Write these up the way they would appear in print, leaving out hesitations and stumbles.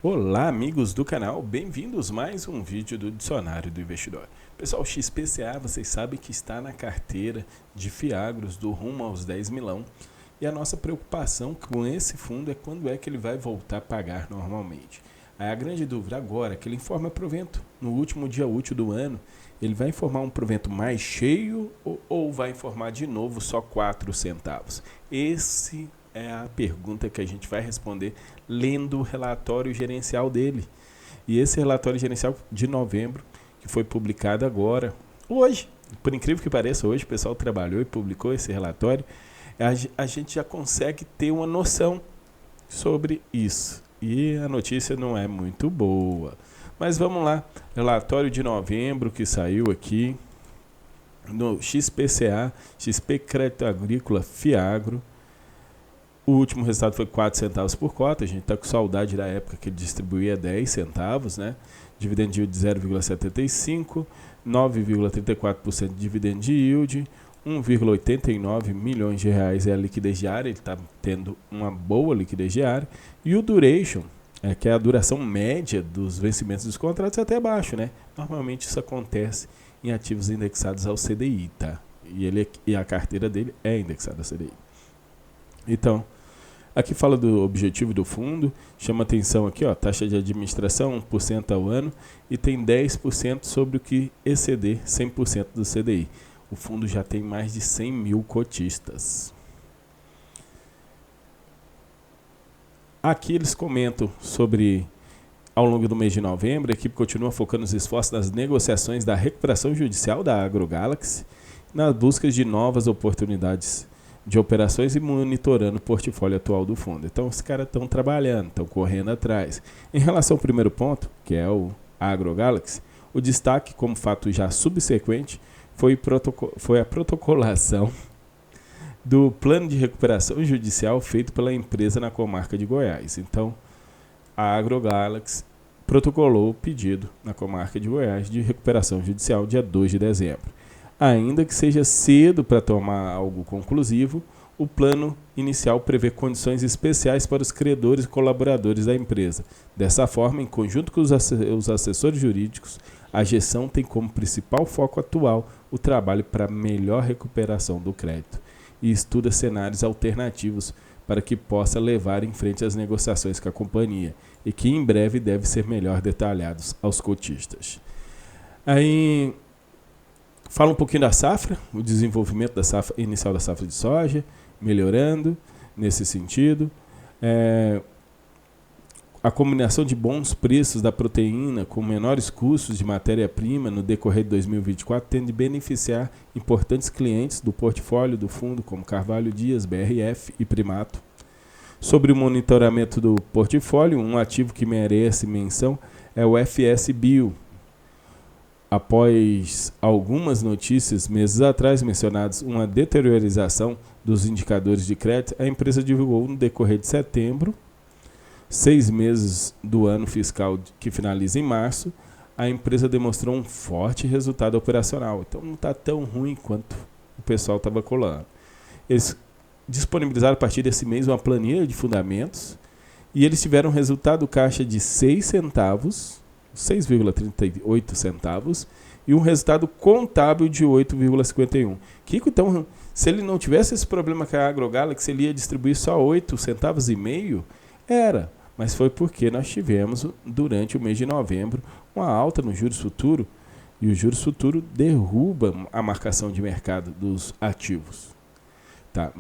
Olá, amigos do canal, bem-vindos a mais um vídeo do Dicionário do Investidor. Pessoal, XPCA, vocês sabem que está na carteira de Fiagros do rumo aos 10 milhão e a nossa preocupação com esse fundo é quando é que ele vai voltar a pagar normalmente. A grande dúvida agora é que ele informa provento no último dia útil do ano, ele vai informar um provento mais cheio ou vai informar de novo só 4 centavos? Esse é a pergunta que a gente vai responder lendo o relatório gerencial dele. E esse relatório gerencial de novembro, que foi publicado agora, hoje, por incrível que pareça, hoje o pessoal trabalhou e publicou esse relatório, a gente já consegue ter uma noção sobre isso. E a notícia não é muito boa. Mas vamos lá, relatório de novembro que saiu aqui no XPCA, XP Crédito Agrícola Fiagro. O último resultado foi 4 centavos por cota, a gente está com saudade da época que ele distribuía 10 centavos, né? Dividend yield de 0,75, 9,34% de dividend yield, 1,89 milhões de reais é a liquidez diária, ele está tendo uma boa liquidez diária, e o duration, que é a duração média dos vencimentos dos contratos, é até baixo, né? Normalmente isso acontece em ativos indexados ao CDI, tá? E a carteira dele é indexada ao CDI. Então, aqui fala do objetivo do fundo, chama atenção aqui, ó, taxa de administração 1% ao ano e tem 10% sobre o que exceder 100% do CDI. O fundo já tem mais de 100 mil cotistas. Aqui eles comentam sobre, ao longo do mês de novembro, a equipe continua focando os esforços nas negociações da recuperação judicial da AgroGalaxy, nas buscas de novas oportunidades de operações e monitorando o portfólio atual do fundo. Então, os caras estão trabalhando, estão correndo atrás. Em relação ao primeiro ponto, que é o AgroGalaxy, o destaque, como fato já subsequente, foi a protocolação do plano de recuperação judicial feito pela empresa na comarca de Goiás. Então, a AgroGalaxy protocolou o pedido na comarca de Goiás de recuperação judicial dia 2 de dezembro. Ainda que seja cedo para tomar algo conclusivo, o plano inicial prevê condições especiais para os credores e colaboradores da empresa. Dessa forma, em conjunto com os assessores jurídicos, a gestão tem como principal foco atual o trabalho para melhor recuperação do crédito e estuda cenários alternativos para que possa levar em frente as negociações com a companhia e que em breve devem ser melhor detalhados aos cotistas. Aí fala um pouquinho da safra, o desenvolvimento da safra inicial da safra de soja, melhorando nesse sentido. A combinação de bons preços da proteína com menores custos de matéria-prima no decorrer de 2024 tende a beneficiar importantes clientes do portfólio do fundo, como Carvalho Dias, BRF e Primato. Sobre o monitoramento do portfólio, um ativo que merece menção é o FS Bio. Após algumas notícias meses atrás mencionadas uma deteriorização dos indicadores de crédito, a empresa divulgou no decorrer de setembro, 6 meses do ano fiscal que finaliza em março, a empresa demonstrou um forte resultado operacional. Então não está tão ruim quanto o pessoal estava colando. Eles disponibilizaram a partir desse mês uma planilha de fundamentos e eles tiveram um resultado caixa de 6 centavos, 6,38 centavos e um resultado contábil de 8,51. Kiko, então, se ele não tivesse esse problema com a AgroGalaxy, ele ia distribuir só 8 centavos e meio? Era, mas foi porque nós tivemos, durante o mês de novembro, uma alta no juros futuro e o juros futuro derruba a marcação de mercado dos ativos. Tá,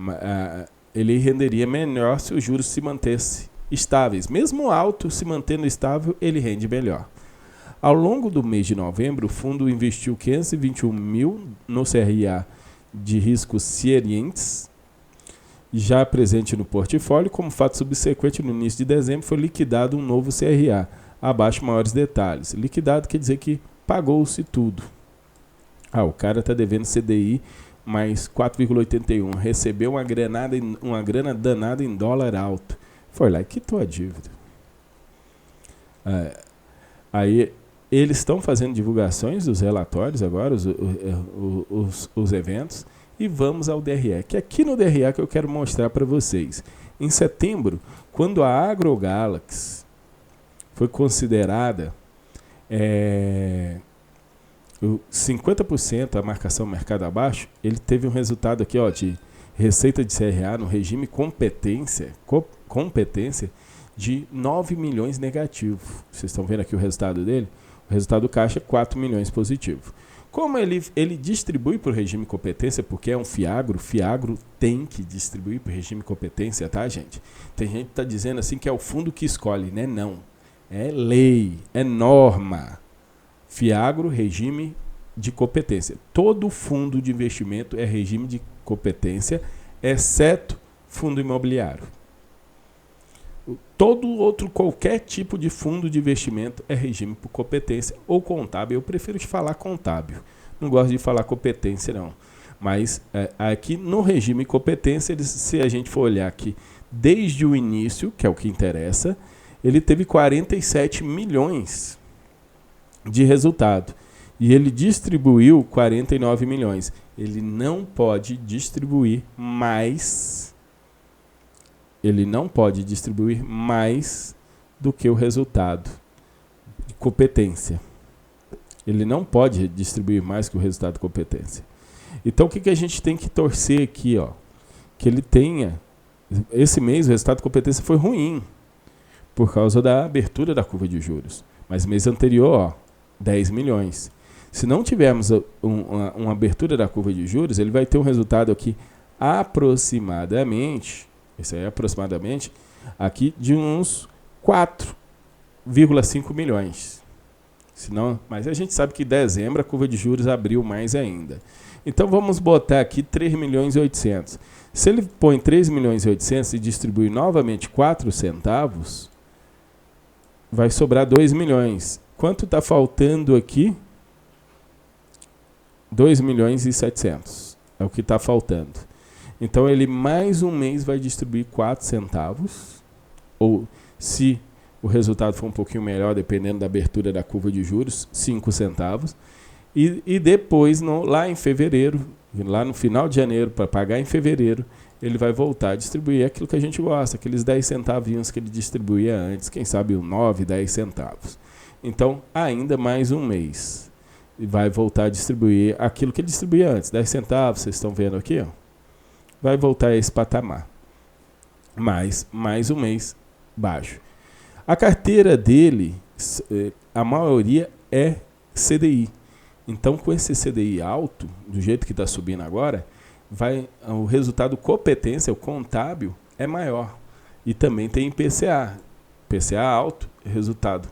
ele renderia melhor se os juros se mantessem estáveis. Mesmo alto, se mantendo estável, ele rende melhor. Ao longo do mês de novembro, o fundo investiu 521 mil no CRA de riscos cientes, já presente no portfólio. Como fato subsequente, no início de dezembro, foi liquidado um novo CRA. Abaixo, maiores detalhes. Liquidado quer dizer que pagou-se tudo. O cara está devendo CDI mais 4,81. Recebeu uma grana danada em dólar alto. Foi lá e quitou a dívida. Aí eles estão fazendo divulgações dos relatórios agora, os eventos, e vamos ao DRE, que é aqui no DRE que eu quero mostrar para vocês. Em setembro, quando a AgroGalaxy foi considerada 50% a marcação mercado abaixo, ele teve um resultado aqui, ó, de receita de CRA no regime competência de 9 milhões negativo. Vocês estão vendo aqui o resultado dele? O resultado do caixa é 4 milhões positivo. Como ele distribui para o regime competência, porque é um FIAGRO tem que distribuir para o regime competência, tá, gente? Tem gente que está dizendo assim que é o fundo que escolhe, né? Não. É lei, é norma. FIAGRO, regime de competência. Todo fundo de investimento é regime de competência, exceto fundo imobiliário. Todo outro, qualquer tipo de fundo de investimento é regime por competência ou contábil. Eu prefiro te falar contábil. Não gosto de falar competência, não. Mas aqui no regime competência, se a gente for olhar aqui desde o início, que é o que interessa, ele teve 47 milhões de resultado. E ele distribuiu 49 milhões. Ele não pode distribuir mais. Ele não pode distribuir mais do que o resultado de competência. Ele não pode distribuir mais que o resultado de competência. Então, o que a gente tem que torcer aqui? Ó? Que ele tenha... Esse mês, o resultado de competência foi ruim, por causa da abertura da curva de juros. Mas mês anterior, ó, 10 milhões. Se não tivermos uma abertura da curva de juros, ele vai ter um resultado aqui aproximadamente... Isso aí é aproximadamente aqui de uns 4,5 milhões. Senão, mas a gente sabe que em dezembro a curva de juros abriu mais ainda. Então vamos botar aqui 3 milhões e 800. Se ele põe 3 milhões e 800 e distribui novamente 4 centavos, vai sobrar 2 milhões. Quanto está faltando aqui? 2 milhões e 700. É o que está faltando. Então, ele mais um mês vai distribuir 4 centavos, ou se o resultado for um pouquinho melhor, dependendo da abertura da curva de juros, 5 centavos. E depois, lá em fevereiro, lá no final de janeiro, para pagar em fevereiro, ele vai voltar a distribuir aquilo que a gente gosta, aqueles 10 centavinhos que ele distribuía antes, quem sabe 9, 10 centavos. Então, ainda mais um mês. E vai voltar a distribuir aquilo que ele distribuía antes, 10 centavos, vocês estão vendo aqui, ó. Vai voltar a esse patamar. Mais um mês baixo. A carteira dele, a maioria é CDI. Então, com esse CDI alto, do jeito que está subindo agora, o resultado competência, o contábil, é maior. E também tem IPCA. IPCA alto, resultado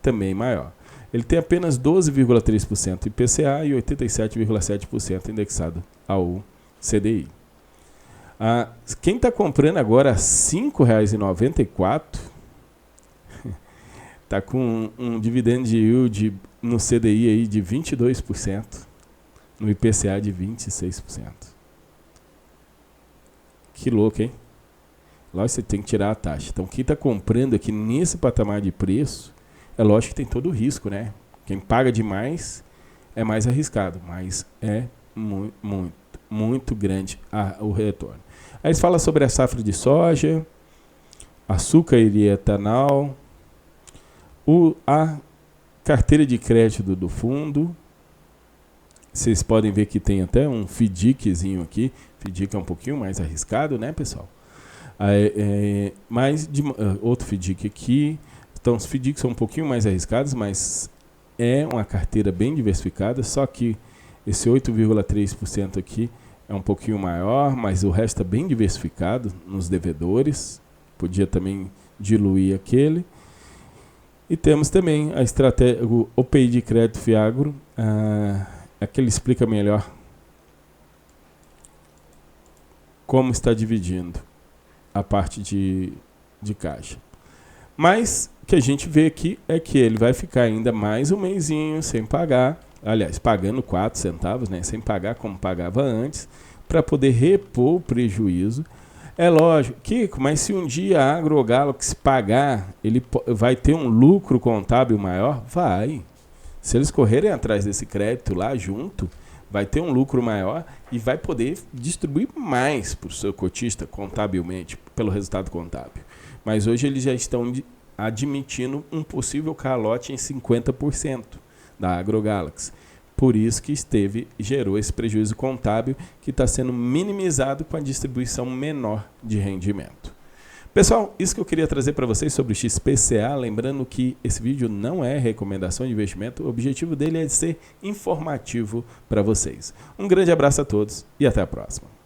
também maior. Ele tem apenas 12,3% IPCA e 87,7% indexado ao CDI. Quem está comprando agora R$ 5,94 está com um dividend yield no CDI aí de 22%, no IPCA de 26%. Que louco, hein? Lógico que você tem que tirar a taxa. Então, quem está comprando aqui nesse patamar de preço, é lógico que tem todo o risco, né? Quem paga demais é mais arriscado, mas é muito grande o retorno. Aí fala sobre a safra de soja, açúcar e etanol, a carteira de crédito do fundo. Vocês podem ver que tem até um FDICzinho aqui. FDIC é um pouquinho mais arriscado, né, pessoal? Outro FDIC aqui. Então, os FDICs são um pouquinho mais arriscados, mas é uma carteira bem diversificada, só que esse 8,3% aqui é um pouquinho maior, mas o resto é bem diversificado nos devedores. Podia também diluir aquele. E temos também a estratégia, o OPI de crédito FIAGRO, aquele explica melhor como está dividindo a parte de caixa. Mas o que a gente vê aqui é que ele vai ficar ainda mais um mêsinho sem pagar, aliás, pagando 4 centavos, né, sem pagar como pagava antes, para poder repor o prejuízo. É lógico, Kiko, mas se um dia a AgroGalaxy pagar, ele vai ter um lucro contábil maior? Vai. Se eles correrem atrás desse crédito lá junto, vai ter um lucro maior e vai poder distribuir mais para o seu cotista contabilmente, pelo resultado contábil. Mas hoje eles já estão admitindo um possível calote em 50% da AgroGalaxy. Por isso que gerou esse prejuízo contábil que está sendo minimizado com a distribuição menor de rendimento. Pessoal, isso que eu queria trazer para vocês sobre o XPCA, lembrando que esse vídeo não é recomendação de investimento, o objetivo dele é ser informativo para vocês. Um grande abraço a todos e até a próxima.